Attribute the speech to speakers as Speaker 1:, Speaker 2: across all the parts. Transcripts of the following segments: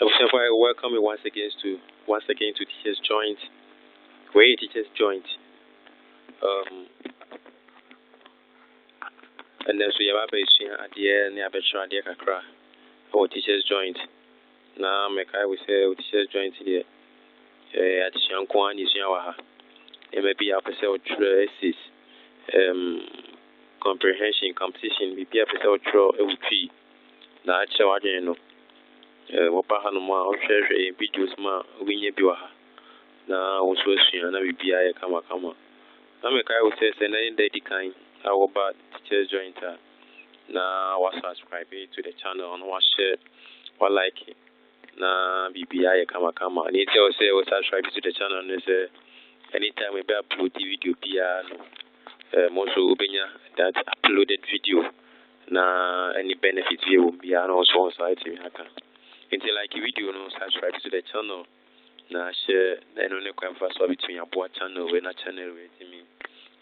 Speaker 1: I welcome you once again to Teachers Joint. Where Teachers Joint. And then so you have a dear near Betra dear Kakra or Teachers Joint. Now make I will say Teachers Joint here. At Shanquan is Yawaha. It may be a episode comprehension competition be a episode tree. Na akyɛ no wɔba ha no ma ɔhwehwɛ videos ma winye bi wɔ ha na wo so asua na bibia yɛ kama na mekae wo sɛ na yɛda di kan a wɔba Teachers Joint a na wa subscribe to the channel na wa share wa like na bibia yɛ kama ne tell wo sɛ wo subscribe to the channel no sɛ anytime we be upload the video bia no mo so obenya that uploaded video na any benefit here will be and also site me haka until like video no subscribe to the channel na share na no ne kwamfa so between abo channel we na channel we timi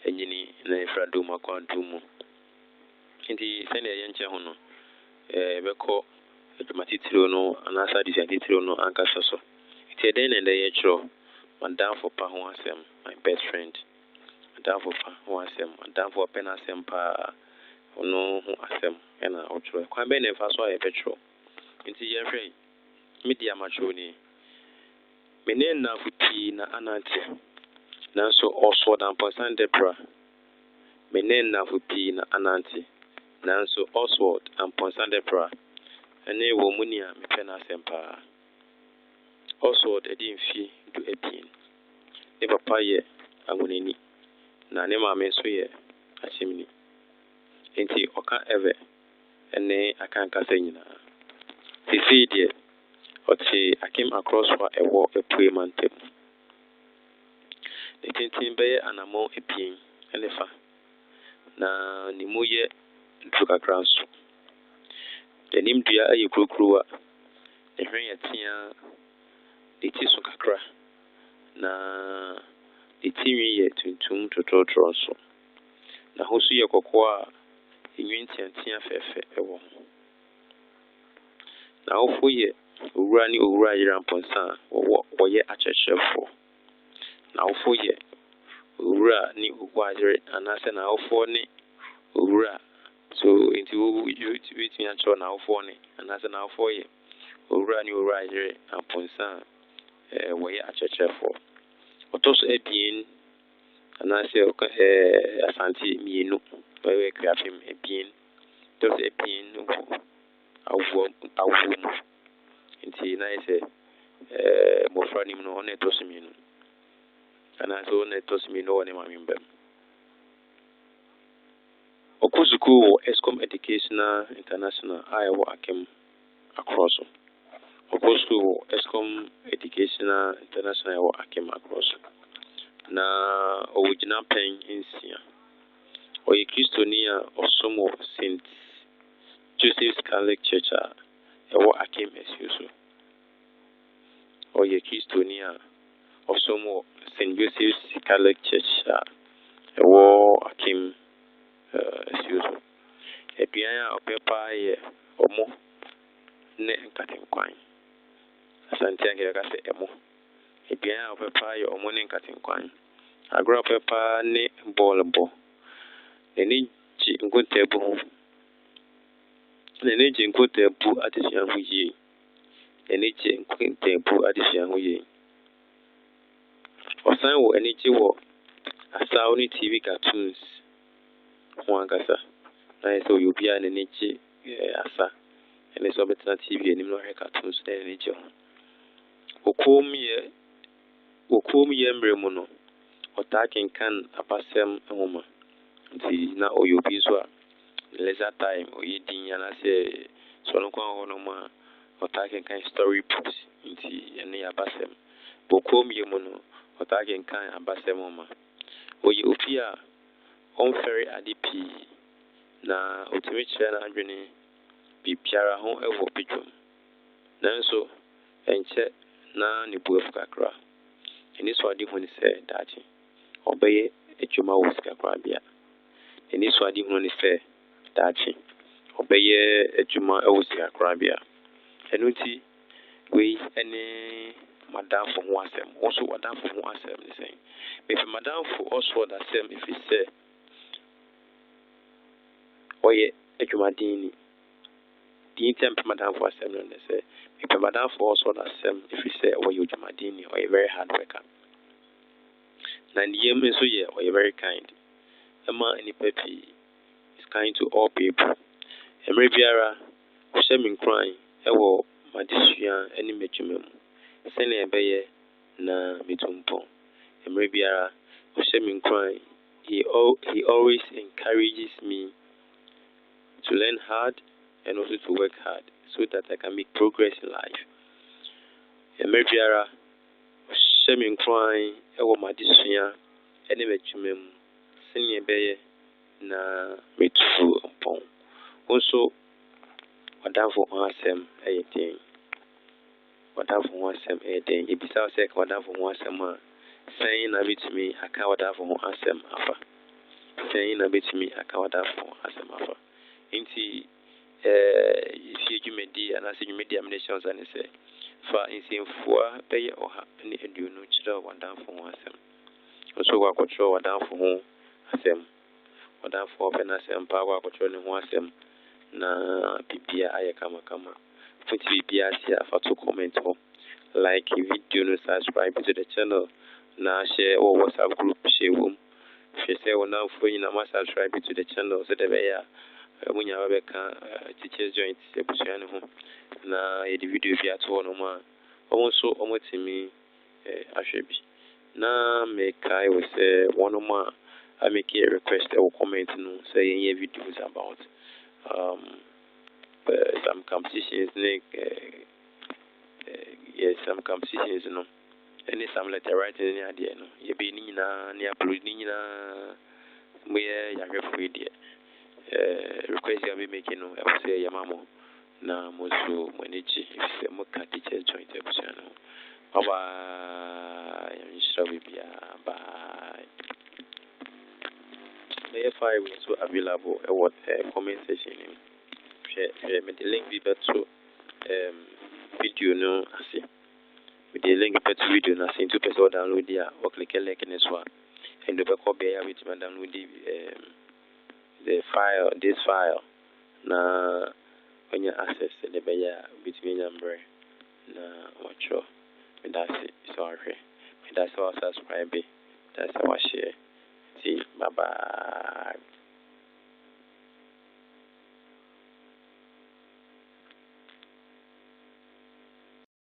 Speaker 1: enyini na ifra do makwa do mu nti sene ye nche ho no beko automatically no anasa disantitiro no anka so nti den na ye chro Madamfo pa ho asem my best friend Madamfo pa ho asem Madamfo pen asem pa ono ho asem ena otro kwan be na fa so aye petro nti ye hwe media matro ni menen na futi na anante nanso also dan ponsan debra menen na futi na anante nanso Oswald and ponsan debra ene wo munia me pen asem pa Oswald edimfi do epin ne papa ye anguneni na ne maame so ye achimni enti oka eve ene akanka senyina sisi de oti akim across for ewo epue mantem ne tintin be anamo epin ene fa na ni moye ntuka kranso de nimdua ayi krokrowa ne hwen yetia de ti so kakra na de tinwi ye tuntum tototro so na hosu ye kokoa enwentiantia fefe ewo na ofo ye owura ni owura yira mponsa wo ye achechefo na ofo ye owura ni ogwajere anase na ofo ni owura so inti wo you ancho na ofo ni anase na ofo ye owura ni owura yire mponsa wo ye achechefo otoso ebien anase asanti mienu we krafim ebien toso ebien no awu nti na ise mo frani no ne toso mienu ana so ne toso mienu woni mamimbem okuzuku Eskom Educational International ayewo akem across okuzuku Eskom Educational International ayewo akem across na owujina pen insia oye Kristonia osomo Saint Joseph's Catholic Church ewo akem esusu oye Kristonia osomo Saint Joseph's Catholic Church ewo akem esusu ebian opepa ye omo ne nkatenkwan asante angela ka se emo ebian opepa ye omo ne nkatenkwan agro opepa ne bolbo eni ji nkotebu ho eni ji nkotebu adisia ho yi eni ji nkotebu adisia ho yi osan wo eni ji wo asaw ni TV cartoons ho angasa na so yobia na eni ji asa eni so betena TV eni no he cartoons na eni ji ho okom ye mremu no otaken kan apasem homa nti na oyobi so a leisure time oyedin yana se so no kwa hono ma otaken kan story books nti ene abasem bokom ye mu no otaken kan abasem homa oyi opia on ferry adipi na otimiche na adwene bipiara ho ewo pidwom nanso enche na ni buafu kakra eni so adi hu ni se dachi obeye ejuma wo sika kwa bia eni so adi hu ni se dachi obeye ejuma wo sika kwa bia enuti we any Madamfo ho asem also Madamfo ho asem ne say if Madamfo also the same if he say oye adwumadini the temp Madamfo asem no ne say if Madamfo also the same if he say oye adwumadini or a very hard worker na ndiem so ye oye very kind Emma any pepi is kind to all people emre biara o she me crying ewo madesua eni medwuma mu sene ebeye na metumpo emre biara o she me crying he always encourages me to learn hard and also to work hard so that I can make progress in life emre biara o she me crying ewo madesua eni medwuma mu sene ebeye na metumpo also Madamfo ho asem ayedin Madamfo ho asem ayedin ebisa se ka Madamfo ho asem a sen na bitimi aka Madamfo ho asem afa sen na bitimi aka Madamfo ho asem afa nti if you medi and as you media nations and say fa insimfoa beye oha ne aduonu kira Madamfo ho asem also wa kwotro Madamfo ho asem Madamfo open asem pa wa kwotro ne ho asem na bibia aye kama put bibia sia fa to comment ho like video no subscribe to the channel na share or WhatsApp group share wom she say wona fo nyina ma subscribe to the channel so the beya munya ba beka teachers joint ebusuan ho na e the video bia to no ma also omotimi ahwebi na me kai we say one ma I make a request or comment no say any videos about some competitions yes some competitions no any some letter writing any idea no ye be ni na ni upload ni na we ya refer there request you be making no I say ya mamo na mosu manage if say mo ka teacher joint episode no bye you should be bye the file is so available at what comment section share me the link be to video no ase with the link be to video na sin to person download there or click a link in this one and the copy here with download the file this file na when you access the beya between number na watch me that's it sorry me that's all subscribe that's our share see bye bye